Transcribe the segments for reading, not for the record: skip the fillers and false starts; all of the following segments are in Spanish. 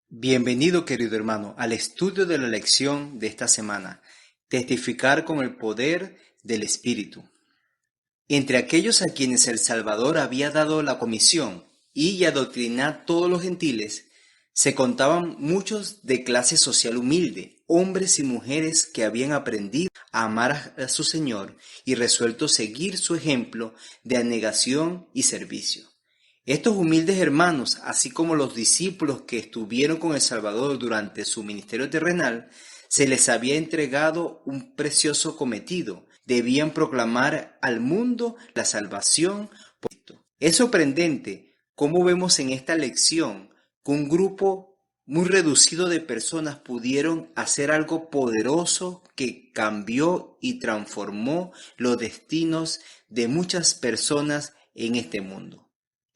Bienvenido, querido hermano, al estudio de la lección de esta semana, testificar con el poder del Espíritu. Entre aquellos a quienes el Salvador había dado la comisión y adoctrinar a todos los gentiles, se contaban muchos de clase social humilde, hombres y mujeres que habían aprendido a amar a su Señor y resuelto seguir su ejemplo de abnegación y servicio. Estos humildes hermanos, así como los discípulos que estuvieron con el Salvador durante su ministerio terrenal, se les había entregado un precioso cometido. Debían proclamar al mundo la salvación por Cristo. Es sorprendente cómo vemos en esta lección que un grupo muy reducido de personas pudieron hacer algo poderoso que cambió y transformó los destinos de muchas personas en este mundo.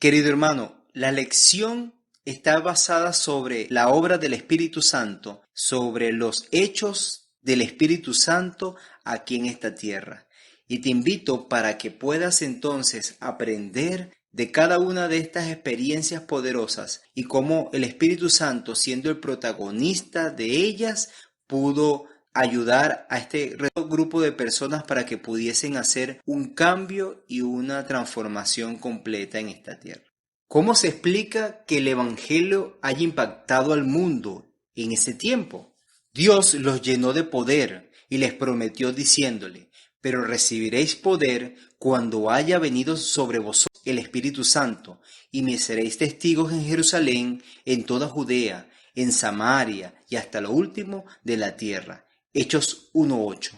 Querido hermano, la lección está basada sobre la obra del Espíritu Santo, sobre los hechos del Espíritu Santo aquí en esta tierra. Y te invito para que puedas entonces aprender de cada una de estas experiencias poderosas y cómo el Espíritu Santo, siendo el protagonista de ellas, pudo ayudar a este grupo de personas para que pudiesen hacer un cambio y una transformación completa en esta tierra. ¿Cómo se explica que el Evangelio haya impactado al mundo en ese tiempo? Dios los llenó de poder y les prometió diciéndole: pero recibiréis poder cuando haya venido sobre vosotros el Espíritu Santo, y me seréis testigos en Jerusalén, en toda Judea, en Samaria y hasta lo último de la tierra. Hechos 1:8.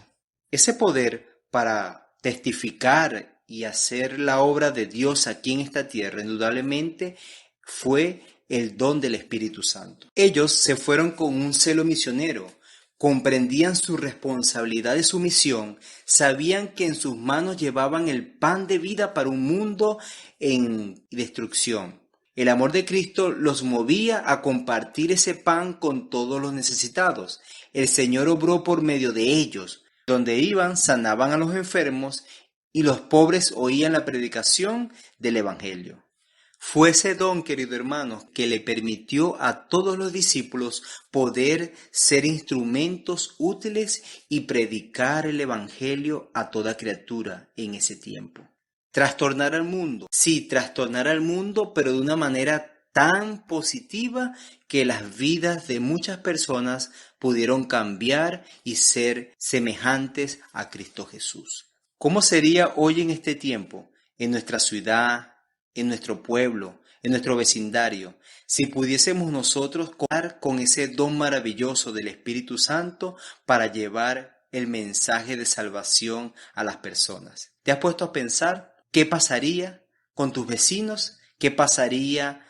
Ese poder para testificar y hacer la obra de Dios aquí en esta tierra, indudablemente fue el don del Espíritu Santo. Ellos se fueron con un celo misionero, comprendían su responsabilidad y su misión, sabían que en sus manos llevaban el pan de vida para un mundo en destrucción. El amor de Cristo los movía a compartir ese pan con todos los necesitados. El Señor obró por medio de ellos. Donde iban, sanaban a los enfermos y los pobres oían la predicación del Evangelio. Fue ese don, querido hermano, que le permitió a todos los discípulos poder ser instrumentos útiles y predicar el Evangelio a toda criatura en ese tiempo. Trastornar al mundo. Sí, trastornar al mundo, pero de una manera tan positiva que las vidas de muchas personas pudieron cambiar y ser semejantes a Cristo Jesús. ¿Cómo sería hoy en este tiempo, en nuestra ciudad, en nuestro pueblo, en nuestro vecindario, si pudiésemos nosotros contar con ese don maravilloso del Espíritu Santo para llevar el mensaje de salvación a las personas? ¿Te has puesto a pensar qué pasaría con tus vecinos? ¿Qué pasaría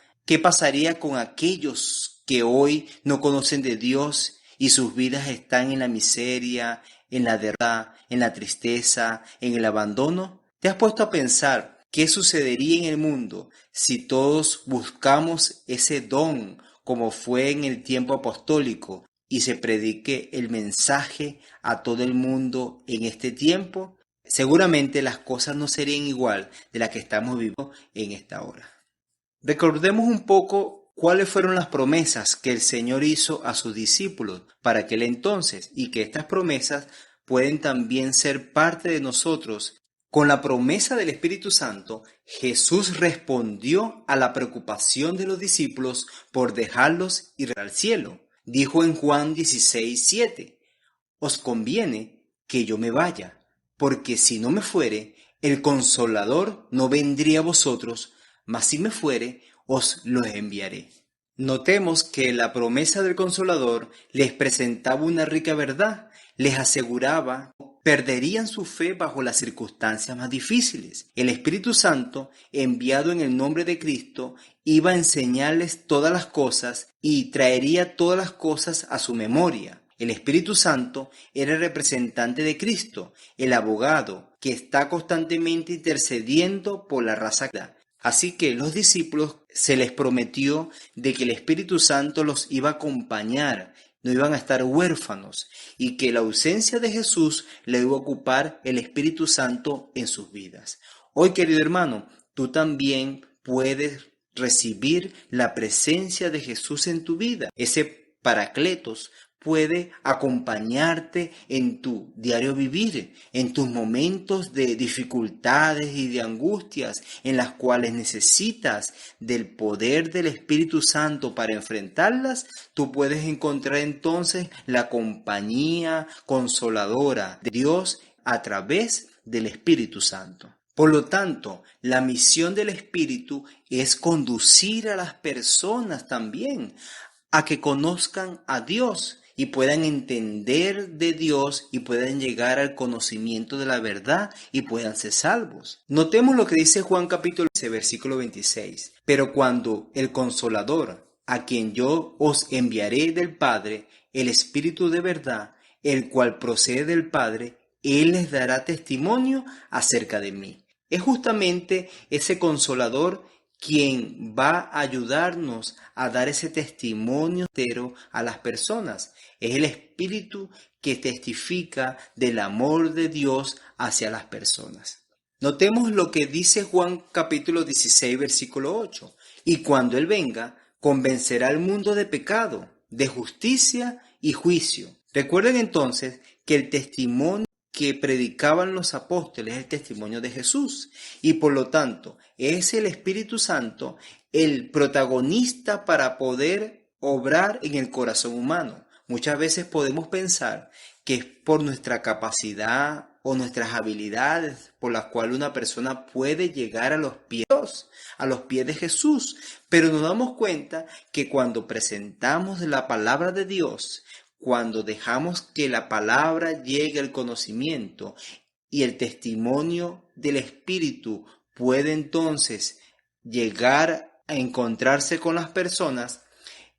con aquellos que hoy no conocen de Dios y sus vidas están en la miseria, en la derrota, en la tristeza, en el abandono? ¿Te has puesto a pensar qué sucedería en el mundo si todos buscamos ese don como fue en el tiempo apostólico y se predique el mensaje a todo el mundo en este tiempo? Seguramente las cosas no serían igual de las que estamos viviendo en esta hora. Recordemos un poco cuáles fueron las promesas que el Señor hizo a sus discípulos para aquel entonces y que estas promesas pueden también ser parte de nosotros. Con la promesa del Espíritu Santo, Jesús respondió a la preocupación de los discípulos por dejarlos ir al cielo. Dijo en Juan 16:7: os conviene que yo me vaya, porque si no me fuere, el Consolador no vendría a vosotros, mas si me fuere, os lo enviaré. Notemos que la promesa del Consolador les presentaba una rica verdad, les aseguraba que perderían su fe bajo las circunstancias más difíciles. El Espíritu Santo, enviado en el nombre de Cristo, iba a enseñarles todas las cosas y traería todas las cosas a su memoria. El Espíritu Santo era el representante de Cristo, el abogado que está constantemente intercediendo por la raza humana. Así que los discípulos se les prometió de que el Espíritu Santo los iba a acompañar, no iban a estar huérfanos y que la ausencia de Jesús le iba a ocupar el Espíritu Santo en sus vidas. Hoy, querido hermano, tú también puedes recibir la presencia de Jesús en tu vida. Ese Paracletos puede acompañarte en tu diario vivir, en tus momentos de dificultades y de angustias en las cuales necesitas del poder del Espíritu Santo para enfrentarlas. Tú puedes encontrar entonces la compañía consoladora de Dios a través del Espíritu Santo. Por lo tanto, la misión del Espíritu es conducir a las personas también a que conozcan a Dios y puedan entender de Dios y puedan llegar al conocimiento de la verdad y puedan ser salvos. Notemos lo que dice Juan capítulo 11, versículo 26. Pero cuando el Consolador, a quien yo os enviaré del Padre, el Espíritu de verdad, el cual procede del Padre, Él les dará testimonio acerca de mí. Es justamente ese Consolador quien va a ayudarnos a dar ese testimonio entero a las personas. Es el Espíritu que testifica del amor de Dios hacia las personas. Notemos lo que dice Juan capítulo 16, versículo 8. Y cuando Él venga, convencerá al mundo de pecado, de justicia y juicio. Recuerden entonces que el testimonio que predicaban los apóstoles es el testimonio de Jesús y por lo tanto es el Espíritu Santo el protagonista para poder obrar en el corazón humano. Muchas veces podemos pensar que es por nuestra capacidad o nuestras habilidades por las cuales una persona puede llegar a los pies de Jesús, pero nos damos cuenta que cuando presentamos la palabra de Dios, cuando dejamos que la palabra llegue al conocimiento y el testimonio del Espíritu puede entonces llegar a encontrarse con las personas,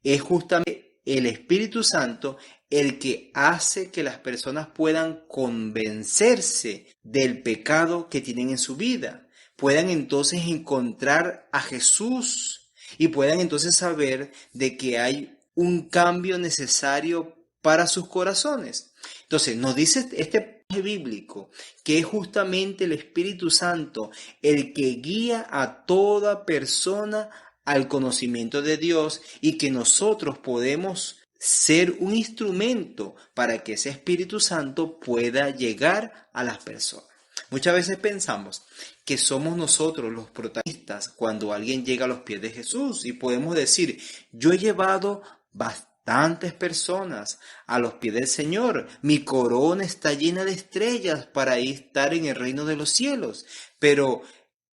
es justamente el Espíritu Santo el que hace que las personas puedan convencerse del pecado que tienen en su vida, puedan entonces encontrar a Jesús y puedan entonces saber de que hay un cambio necesario para sus corazones. Entonces, nos dice este pasaje bíblico que es justamente el Espíritu Santo el que guía a toda persona al conocimiento de Dios y que nosotros podemos ser un instrumento para que ese Espíritu Santo pueda llegar a las personas. Muchas veces pensamos que somos nosotros los protagonistas cuando alguien llega a los pies de Jesús y podemos decir, yo he llevado bastantes personas a los pies del Señor. Mi corona está llena de estrellas para estar en el reino de los cielos. Pero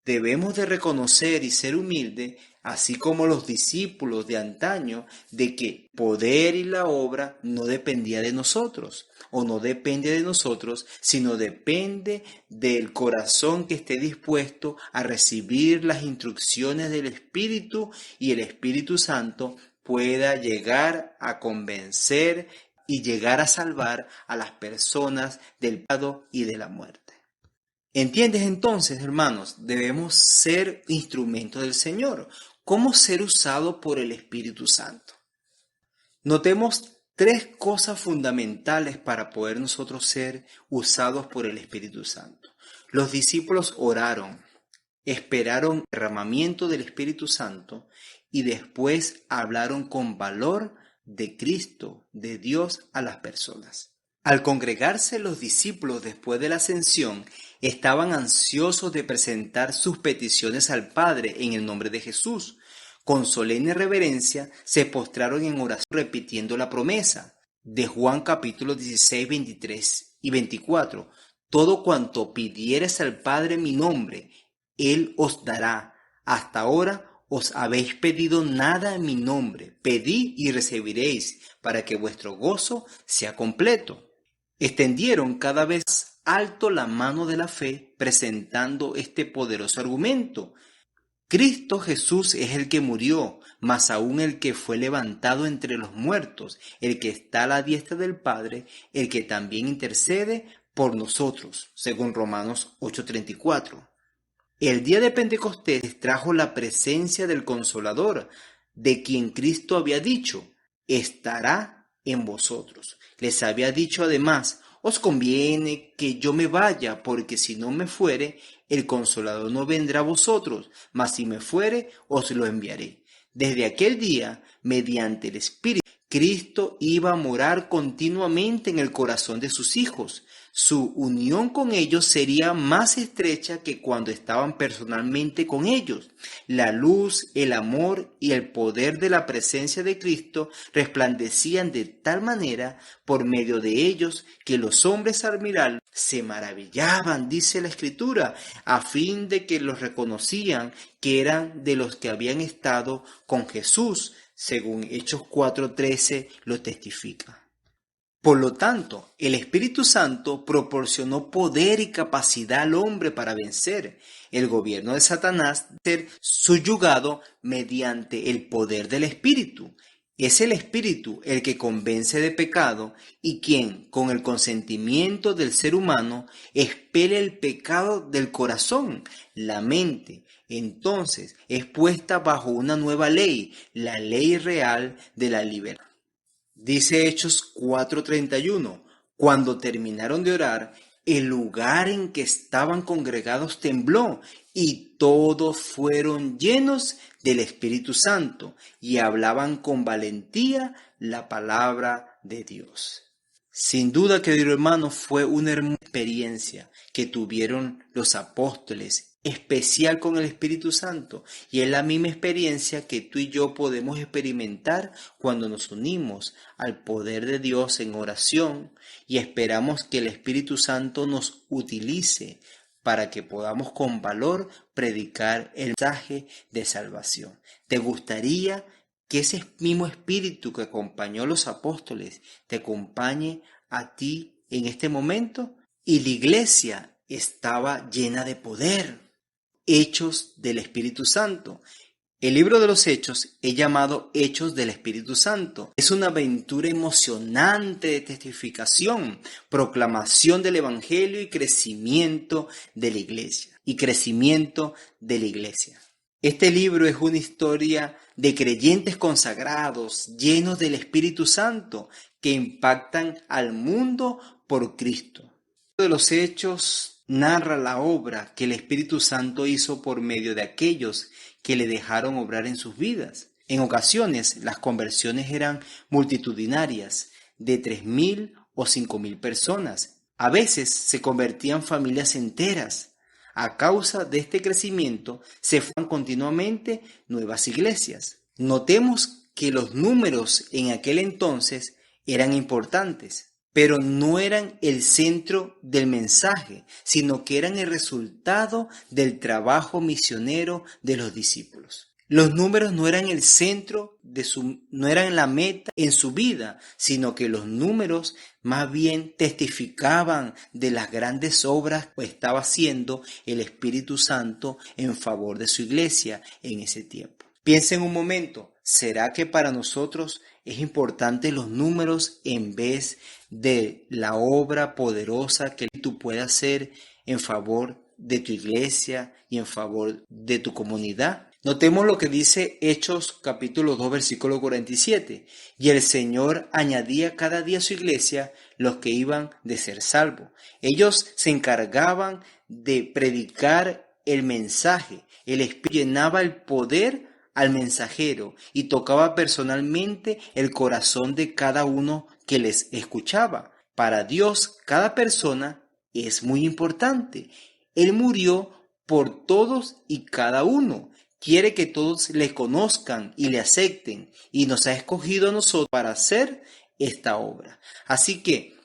debemos de reconocer y ser humildes, así como los discípulos de antaño, de que el poder y la obra no dependía de nosotros, o no depende de nosotros, sino depende del corazón que esté dispuesto a recibir las instrucciones del Espíritu y el Espíritu Santo pueda llegar a convencer y llegar a salvar a las personas del pecado y de la muerte. ¿Entiendes entonces, hermanos? Debemos ser instrumentos del Señor. ¿Cómo ser usado por el Espíritu Santo? Notemos tres cosas fundamentales para poder nosotros ser usados por el Espíritu Santo. Los discípulos oraron, esperaron el derramamiento del Espíritu Santo y después hablaron con valor de Cristo, de Dios a las personas. Al congregarse los discípulos después de la ascensión, estaban ansiosos de presentar sus peticiones al Padre en el nombre de Jesús. Con solemne reverencia se postraron en oración repitiendo la promesa de Juan capítulo 16, 23 y 24. Todo cuanto pidiereis al Padre en mi nombre, Él os dará. Hasta ahora os habéis pedido nada en mi nombre. Pedid y recibiréis, para que vuestro gozo sea completo. Extendieron cada vez alto la mano de la fe, presentando este poderoso argumento. Cristo Jesús es el que murió, mas aún el que fue levantado entre los muertos, el que está a la diestra del Padre, el que también intercede por nosotros, según Romanos 8:34. El día de Pentecostés trajo la presencia del Consolador, de quien Cristo había dicho, estará en vosotros. Les había dicho además, os conviene que yo me vaya, porque si no me fuere, el Consolador no vendrá a vosotros, mas si me fuere, os lo enviaré. Desde aquel día, mediante el Espíritu, Cristo iba a morar continuamente en el corazón de sus hijos. Su unión con ellos sería más estrecha que cuando estaban personalmente con ellos. La luz, el amor y el poder de la presencia de Cristo resplandecían de tal manera por medio de ellos que los hombres al mirarlo se maravillaban, dice la Escritura, a fin de que los reconocían que eran de los que habían estado con Jesús, según Hechos 4:13 lo testifica. Por lo tanto, el Espíritu Santo proporcionó poder y capacidad al hombre para vencer el gobierno de Satanás, ser subyugado mediante el poder del Espíritu. Es el Espíritu el que convence de pecado y quien, con el consentimiento del ser humano, expele el pecado del corazón. La mente, entonces, es puesta bajo una nueva ley, la ley real de la libertad. Dice Hechos 4:31, cuando terminaron de orar, el lugar en que estaban congregados tembló y todos fueron llenos del Espíritu Santo y hablaban con valentía la palabra de Dios. Sin duda, querido hermano, fue una hermosa experiencia que tuvieron los apóstoles, especial con el Espíritu Santo, y es la misma experiencia que tú y yo podemos experimentar cuando nos unimos al poder de Dios en oración y esperamos que el Espíritu Santo nos utilice para que podamos con valor predicar el mensaje de salvación. ¿Te gustaría que ese mismo Espíritu que acompañó a los apóstoles te acompañe a ti en este momento? Y la iglesia estaba llena de poder. Hechos del Espíritu Santo. El libro de los Hechos es llamado Hechos del Espíritu Santo. Es una aventura emocionante de testificación, proclamación del Evangelio y crecimiento de la iglesia. Este libro es una historia de creyentes consagrados, llenos del Espíritu Santo, que impactan al mundo por Cristo. El libro de los Hechos narra la obra que el Espíritu Santo hizo por medio de aquellos que le dejaron obrar en sus vidas. En ocasiones, las conversiones eran multitudinarias, de 3,000 o 5,000 personas. A veces se convertían familias enteras. A causa de este crecimiento, se forman continuamente nuevas iglesias. Notemos que los números en aquel entonces eran importantes, pero no eran el centro del mensaje, sino que eran el resultado del trabajo misionero de los discípulos. Los números no eran el centro no eran la meta en su vida, sino que los números más bien testificaban de las grandes obras que estaba haciendo el Espíritu Santo en favor de su iglesia en ese tiempo. Piensen un momento, ¿será que para nosotros es importante los números en vez de la obra poderosa que tú puedas hacer en favor de tu iglesia y en favor de tu comunidad? Notemos lo que dice Hechos capítulo 2 versículo 47. Y el Señor añadía cada día a su iglesia los que iban de ser salvos. Ellos se encargaban de predicar el mensaje. El Espíritu llenaba el poder al mensajero y tocaba personalmente el corazón de cada uno que les escuchaba. Para Dios, cada persona es muy importante. Él murió por todos y cada uno. Quiere que todos le conozcan y le acepten, y nos ha escogido a nosotros para hacer esta obra. Así que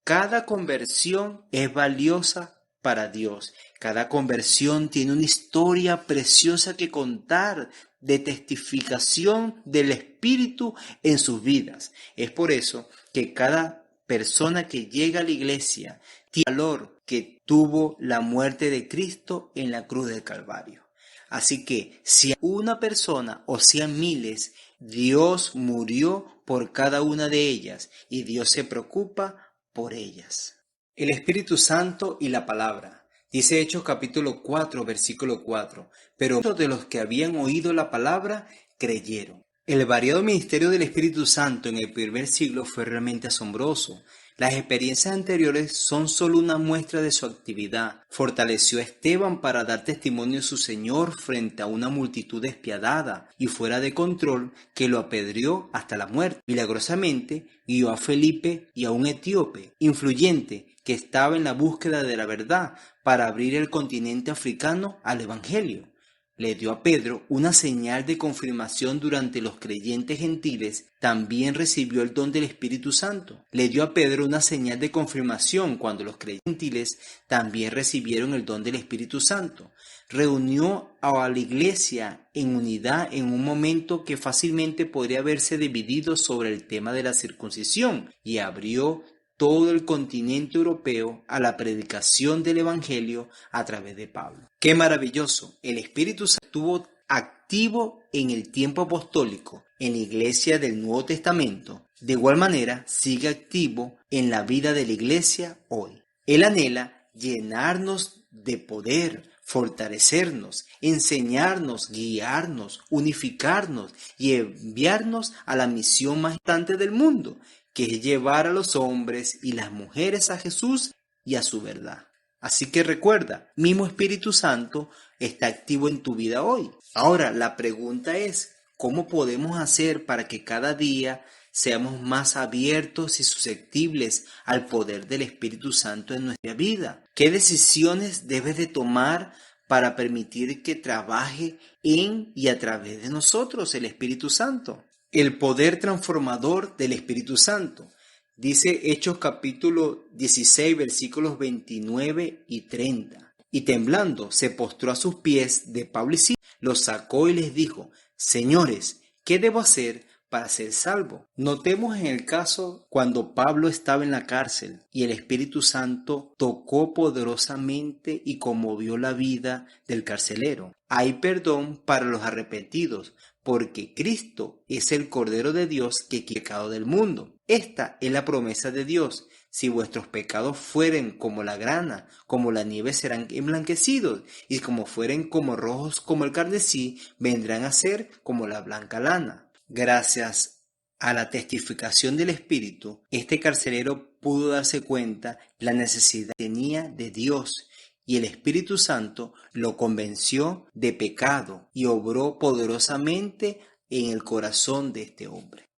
cada conversión es valiosa para Dios. Cada conversión tiene una historia preciosa que contar de testificación del Espíritu en sus vidas. Es por eso que cada persona que llega a la iglesia tiene el valor que tuvo la muerte de Cristo en la cruz del Calvario. Así que si una persona o sean miles, Dios murió por cada una de ellas y Dios se preocupa por ellas. El Espíritu Santo y la palabra. Dice Hechos capítulo 4, versículo 4. Pero muchos de los que habían oído la palabra creyeron. El variado ministerio del Espíritu Santo en el primer siglo fue realmente asombroso. Las experiencias anteriores son solo una muestra de su actividad. Fortaleció a Esteban para dar testimonio de su Señor frente a una multitud despiadada y fuera de control que lo apedreó hasta la muerte. Milagrosamente guió a Felipe y a un etíope influyente que estaba en la búsqueda de la verdad para abrir el continente africano al Evangelio. Le dio a Pedro una señal de confirmación durante los creyentes gentiles, también recibió el don del Espíritu Santo. Le dio a Pedro una señal de confirmación cuando los creyentes gentiles también recibieron el don del Espíritu Santo. Reunió a la iglesia en unidad en un momento que fácilmente podría haberse dividido sobre el tema de la circuncisión y abrió todo el continente europeo a la predicación del Evangelio a través de Pablo. ¡Qué maravilloso! El Espíritu Santo estuvo activo en el tiempo apostólico, en la iglesia del Nuevo Testamento. De igual manera, sigue activo en la vida de la iglesia hoy. Él anhela llenarnos de poder, fortalecernos, enseñarnos, guiarnos, unificarnos y enviarnos a la misión más importante del mundo, que es llevar a los hombres y las mujeres a Jesús y a su verdad. Así que recuerda, mismo Espíritu Santo está activo en tu vida hoy. Ahora, la pregunta es, ¿cómo podemos hacer para que cada día seamos más abiertos y susceptibles al poder del Espíritu Santo en nuestra vida? ¿Qué decisiones debes de tomar para permitir que trabaje en y a través de nosotros el Espíritu Santo? El poder transformador del Espíritu Santo. Dice Hechos capítulo 16, versículos 29 y 30. Y temblando, se postró a sus pies de Pablo y Silas, los sacó y les dijo: Señores, ¿qué debo hacer para ser salvo? Notemos en el caso cuando Pablo estaba en la cárcel y el Espíritu Santo tocó poderosamente y conmovió la vida del carcelero. Hay perdón para los arrepentidos, porque Cristo es el Cordero de Dios que quita el pecado del mundo. Esta es la promesa de Dios. Si vuestros pecados fueren como la grana, como la nieve serán emblanquecidos, y como fueren como rojos como el carmesí, vendrán a ser como la blanca lana. Gracias a la testificación del Espíritu, este carcelero pudo darse cuenta la necesidad que tenía de Dios, y el Espíritu Santo lo convenció de pecado y obró poderosamente en el corazón de este hombre.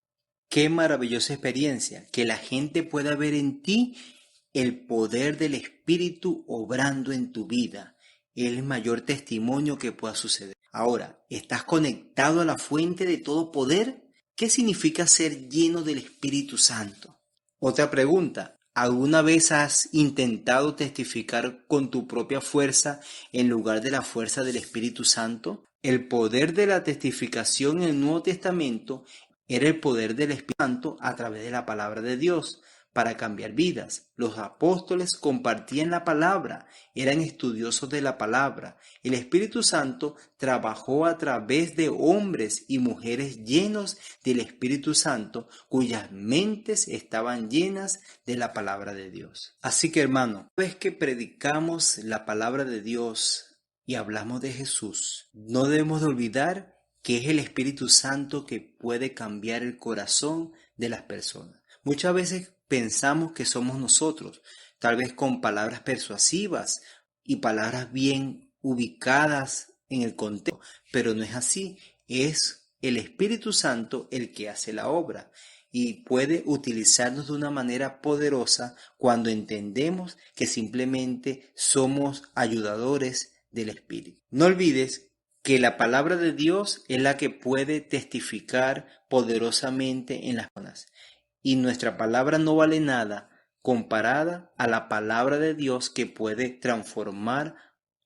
Qué maravillosa experiencia, que la gente pueda ver en ti el poder del Espíritu obrando en tu vida. Es el mayor testimonio que pueda suceder. Ahora, ¿estás conectado a la fuente de todo poder? ¿Qué significa ser lleno del Espíritu Santo? Otra pregunta. ¿Alguna vez has intentado testificar con tu propia fuerza en lugar de la fuerza del Espíritu Santo? El poder de la testificación en el Nuevo Testamento era el poder del Espíritu Santo a través de la palabra de Dios para cambiar vidas. Los apóstoles compartían la palabra, eran estudiosos de la palabra. El Espíritu Santo trabajó a través de hombres y mujeres llenos del Espíritu Santo, cuyas mentes estaban llenas de la palabra de Dios. Así que, hermano, una vez que predicamos la palabra de Dios y hablamos de Jesús, no debemos de olvidar que es el Espíritu Santo que puede cambiar el corazón de las personas. Muchas veces pensamos que somos nosotros, tal vez con palabras persuasivas y palabras bien ubicadas en el contexto, pero no es así. Es el Espíritu Santo el que hace la obra y puede utilizarnos de una manera poderosa cuando entendemos que simplemente somos ayudadores del Espíritu. No olvides que la palabra de Dios es la que puede testificar poderosamente en las personas. Y nuestra palabra no vale nada comparada a la palabra de Dios que puede transformar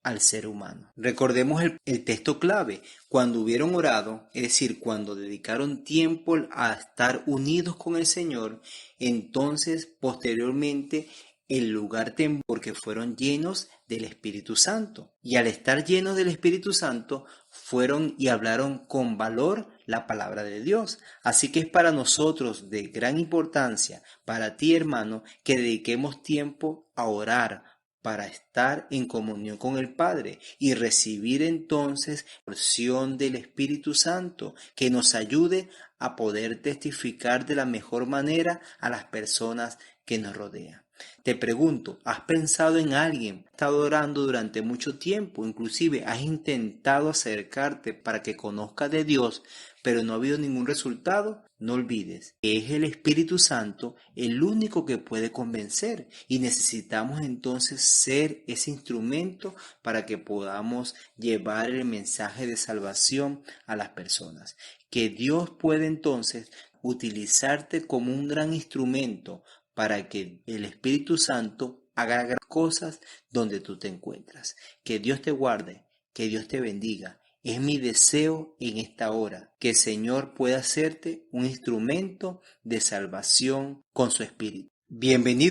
al ser humano. Recordemos el texto clave. Cuando hubieron orado, es decir, cuando dedicaron tiempo a estar unidos con el Señor, entonces posteriormente el lugar tembló porque fueron llenos del Espíritu Santo. Y al estar llenos del Espíritu Santo, fueron y hablaron con valor la palabra de Dios. Así que es para nosotros de gran importancia, para ti, hermano, que dediquemos tiempo a orar para estar en comunión con el Padre y recibir entonces la porción del Espíritu Santo que nos ayude a poder testificar de la mejor manera a las personas que nos rodean. Te pregunto, ¿has pensado en alguien que ha estado orando durante mucho tiempo? Inclusive has intentado acercarte para que conozca de Dios, pero no ha habido ningún resultado. No olvides que es el Espíritu Santo el único que puede convencer y necesitamos entonces ser ese instrumento para que podamos llevar el mensaje de salvación a las personas. Que Dios puede entonces utilizarte como un gran instrumento para que el Espíritu Santo haga grandes cosas donde tú te encuentras. Que Dios te guarde, que Dios te bendiga. Es mi deseo en esta hora que el Señor pueda hacerte un instrumento de salvación con su Espíritu. Bienvenido.